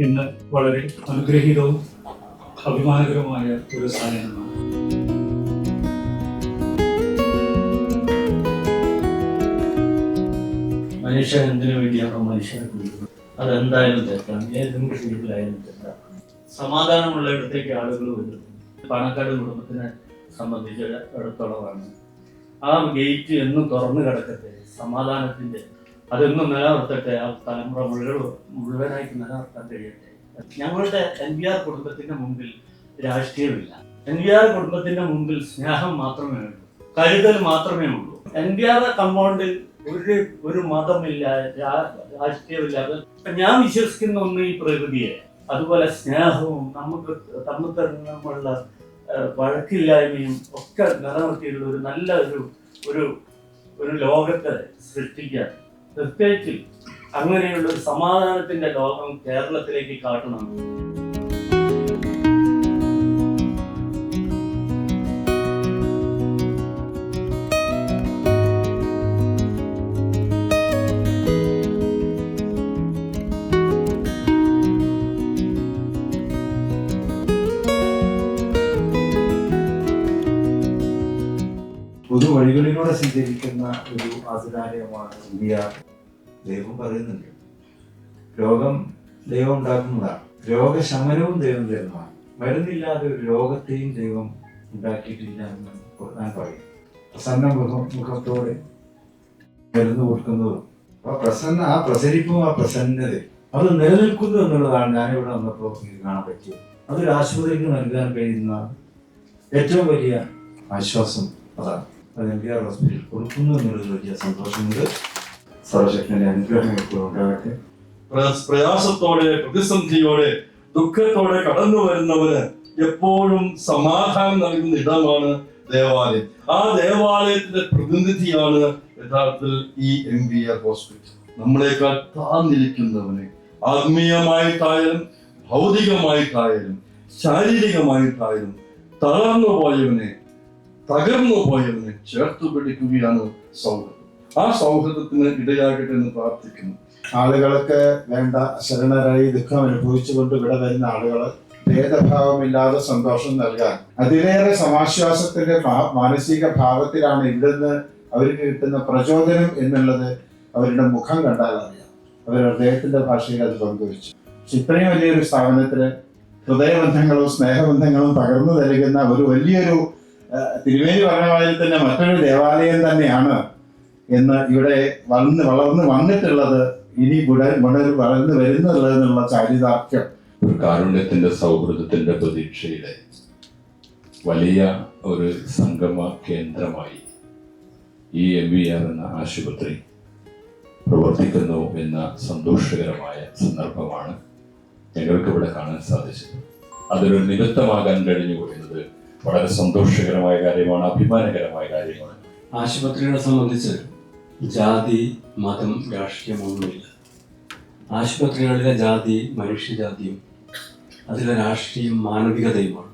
ഇന്ന് വളരെ അനുഗ്രഹീതവും അഭിമാനകരവുമായ ഒരു സാധനമാണ്. മനുഷ്യൻ എന്തിനു വേണ്ടിയാണോ മനുഷ്യനെ കുറിക്കുന്നത് അതെന്തായാലും തെറ്റാണ്. ഏതെങ്കിലും രീതിയിലായാലും തെറ്റാണ്. സമാധാനമുള്ള ഇടത്തേക്ക് ആളുകൾ വരുന്നു. പാണക്കാട് കുടുംബത്തിനെ സംബന്ധിച്ചിടത്തോളമാണ് ആ ഗേറ്റ് എന്നും തുറന്നു കിടക്കട്ടെ, സമാധാനത്തിന്റെ അതെന്നും നിലനിർത്തട്ടെ, ആ തലമുറ മുഴുവനായിട്ട് നിലനിർത്താൻ കഴിയട്ടെ. ഞങ്ങളുടെ NVR കുടുംബത്തിന്റെ മുമ്പിൽ രാഷ്ട്രീയമില്ല. NVR കുടുംബത്തിന്റെ മുമ്പിൽ സ്നേഹം മാത്രമേ ഉള്ളൂ, കരുതൽ മാത്രമേ ഉള്ളൂ. NVR കമ്പൗണ്ടിൽ ഒരു മതമില്ല, രാഷ്ട്രീയമില്ല. ഞാൻ വിശ്വസിക്കുന്ന ഒന്ന് ഈ പ്രകൃതിയെ, അതുപോലെ സ്നേഹവും നമുക്ക് തമ്മിലുള്ള വഴക്കില്ലായ്മയും ഒക്കെ നിലനിർത്തിയുള്ള ഒരു നല്ല ഒരു ലോകത്തെ സൃഷ്ടിക്കാൻ, പ്രത്യേകിച്ച് അങ്ങനെയുള്ള ഒരു സമാധാനത്തിന്റെ ലോകം കേരളത്തിലേക്ക് കാട്ടണം. പൊതുവഴികളിലൂടെ സഞ്ചരിക്കുന്ന ഒരു ആധികാരികമാണ് ഇന്ത്യ. ദൈവം പറയുന്നുണ്ട്, രോഗം ദൈവം ഉണ്ടാക്കുന്നതാണ്, രോഗശമനവും ദൈവം തരുന്നതാണ്. മരുന്നില്ലാതെ ഒരു രോഗത്തെയും ദൈവം ഉണ്ടാക്കിയിട്ടില്ല എന്ന് ഞാൻ പറയും. പ്രസന്ന മുഖത്തോടെ മരുന്ന് കൊടുക്കുന്നതും ആ പ്രസരിപ്പും ആ പ്രസന്നതയും അത് നിലനിൽക്കുന്നു എന്നുള്ളതാണ് ഞാനിവിടെ വന്നപ്പോൾ കാണാൻ പറ്റിയത്. അതൊരു ആശുപത്രിക്ക് നൽകാൻ കഴിയുന്ന ഏറ്റവും വലിയ ആശ്വാസം അതാണ്. അത് NVR ഹോസ്പിറ്റൽ കൊടുക്കുന്നു എന്നുള്ളത് വലിയ സന്തോഷമുണ്ട്. സർവശക്തന്റെ അനുഗ്രഹം എപ്പോഴും ഉണ്ടാകട്ടെ. പ്രയാസത്തോടെ, പ്രതിസന്ധിയോടെ, ദുഃഖത്തോടെ കടന്നു വരുന്നവന് എപ്പോഴും സമാധാനം നൽകുന്ന ഇടമാണ് ദേവാലയം. ആ ദേവാലയത്തിന്റെ പ്രതിനിധിയാണ് യഥാർത്ഥത്തിൽ ഈ NVR ഹോസ്പിറ്റൽ. നമ്മളെക്കാൾ താന്നിരിക്കുന്നവനെ, ആത്മീയമായിട്ടായാലും ഭൗതികമായിട്ടായാലും ശാരീരികമായിട്ടായാലും തളർന്നു പോയവനെ, തകർന്നു പോയവനെ ചേർത്തു പിടിക്കുകയാണ് സൗഹൃദം. ആ സൗഹൃദത്തിന് ഇടയാകട്ടെ എന്ന് പ്രാർത്ഥിക്കുന്നു. ആളുകൾക്ക് വേണ്ട ശരണരായി ദുഃഖം അനുഭവിച്ചുകൊണ്ട് ഇവിടെ വരുന്ന ആളുകൾ ഭേദഭാവമില്ലാതെ സന്തോഷം നൽകാൻ അതിലേറെ സമാശ്വാസത്തിന്റെ മാനസിക ഭാവത്തിലാണ് ഇവിടുന്ന് അവർക്ക് കിട്ടുന്ന പ്രചോദനം എന്നുള്ളത് അവരുടെ മുഖം കണ്ടാൽ അറിയാം. അവർ ഹൃദയത്തിന്റെ ഭാഷയിൽ അത് പങ്കുവച്ചു. പക്ഷെ ഇത്രയും വലിയൊരു സ്ഥാപനത്തിന് ഹൃദയബന്ധങ്ങളും സ്നേഹബന്ധങ്ങളും പകർന്നു നൽകുന്ന ഒരു വലിയൊരു തിരുമേനി പറഞ്ഞ പോലെ തന്നെ മറ്റൊരു ദേവാലയം തന്നെയാണ് എന്ന് ഇവിടെ വളർന്ന് വന്നിട്ടുള്ളത്, ഇനി വളർന്നു വരുന്നുള്ളത് എന്നുള്ള ചാരിതാർത്ഥ്യം. ഒരു കാരുണ്യത്തിന്റെ സൗഹൃദത്തിന്റെ പ്രതീക്ഷയുടെ വലിയ ഒരു സംഗമ കേന്ദ്രമായി ഈ NVR എന്ന ആശുപത്രി പ്രവർത്തിക്കുന്നു എന്ന സന്തോഷകരമായ സന്ദർഭമാണ് ഞങ്ങൾക്കിവിടെ കാണാൻ സാധിച്ചത്. അതിനൊരു നിമിത്തമാകാൻ കഴിഞ്ഞു എന്നത് വളരെ സന്തോഷകരമായ കാര്യമാണ്, അഭിമാനകരമായ കാര്യമാണ്. ആശുപത്രികളെ സംബന്ധിച്ച് ജാതി, മതം, രാഷ്ട്രീയമൊന്നുമില്ല. ആശുപത്രികളിലെ ജാതി മനുഷ്യജാതിയും അതിലെ രാഷ്ട്രീയം മാനവികതയുമാണ്.